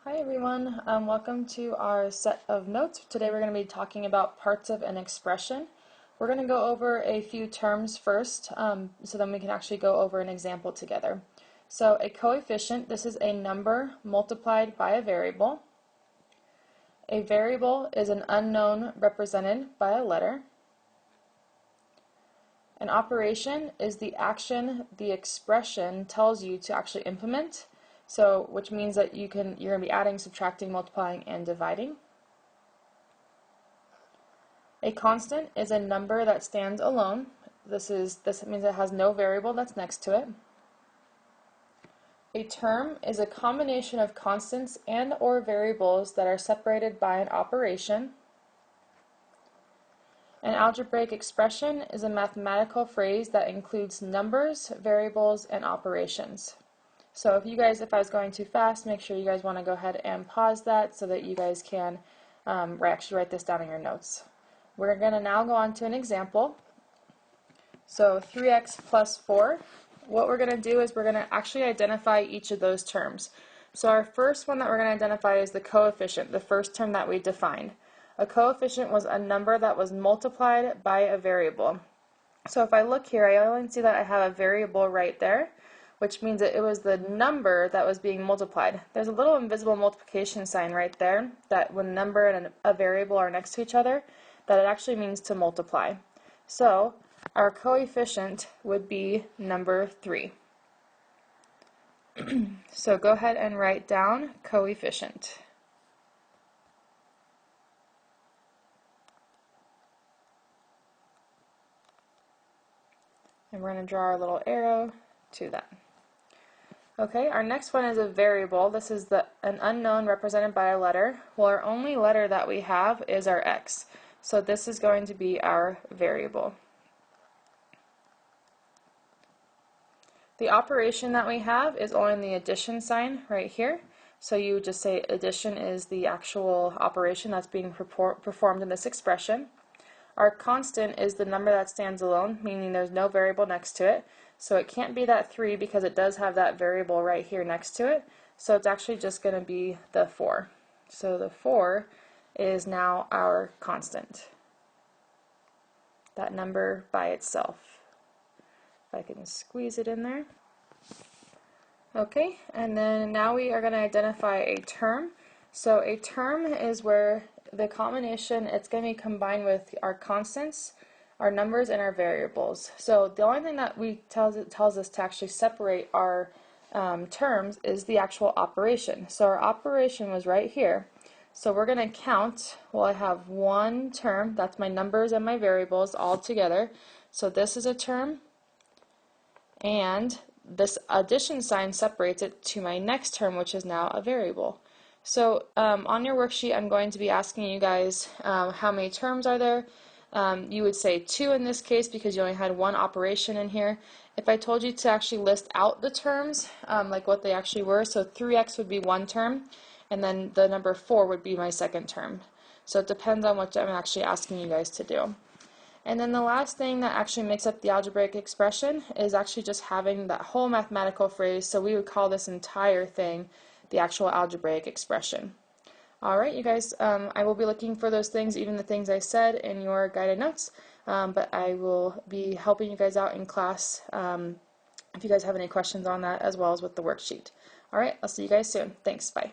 Hi everyone, welcome to our set of notes. Today we're going to be talking about parts of an expression. We're going to go over a few terms first, so then we can actually go over an example together. So a coefficient, this is a number multiplied by a variable. A variable is an unknown represented by a letter. An operation is the action the expression tells you to actually implement. So, which means that you're going to be adding, subtracting, multiplying, and dividing. A constant is a number that stands alone. This means it has no variable that's next to it. A term is a combination of constants and or variables that are separated by an operation. An algebraic expression is a mathematical phrase that includes numbers, variables, and operations. So if I was going too fast, make sure you guys want to go ahead and pause that so that you guys can actually write this down in your notes. We're going to now go on to an example. So 3x plus 4. What we're going to do is we're going to actually identify each of those terms. So our first one that we're going to identify is the coefficient, the first term that we defined. A coefficient was a number that was multiplied by a variable. So if I look here, I only see that I have a variable right there, which means that it was the number that was being multiplied. There's a little invisible multiplication sign right there that when a number and a variable are next to each other, that it actually means to multiply. So our coefficient would be number 3. So go ahead and write down coefficient. And we're going to draw our little arrow to that. Okay, our next one is a variable. This is an unknown represented by a letter. Well, our only letter that we have is our x. So this is going to be our variable. The operation that we have is only the addition sign right here. So you would just say addition is the actual operation that's being performed in this expression. Our constant is the number that stands alone, meaning there's no variable next to it. So it can't be that 3 because it does have that variable right here next to it. So it's actually just going to be the 4. So the 4 is now our constant. That number by itself. If I can squeeze it in there. Okay, and then now we are going to identify a term. So a term is where the combination, it's going to be combined with our constants, our numbers, and our variables. So the only thing that tells us to actually separate our terms is the actual operation. So our operation was right here. So we're going to count, well, I have one term, that's my numbers and my variables all together. So this is a term, and this addition sign separates it to my next term, which is now a variable. So on your worksheet, I'm going to be asking you guys how many terms are there. You would say 2 in this case because you only had one operation in here. If I told you to actually list out the terms, like what they actually were, so 3x would be one term, and then the number 4 would be my second term. So it depends on what I'm actually asking you guys to do. And then the last thing that actually makes up the algebraic expression is actually just having that whole mathematical phrase, so we would call this entire thing the actual algebraic expression. Alright, you guys, I will be looking for those things, even the things I said in your guided notes, but I will be helping you guys out in class if you guys have any questions on that, as well as with the worksheet. Alright, I'll see you guys soon. Thanks, bye.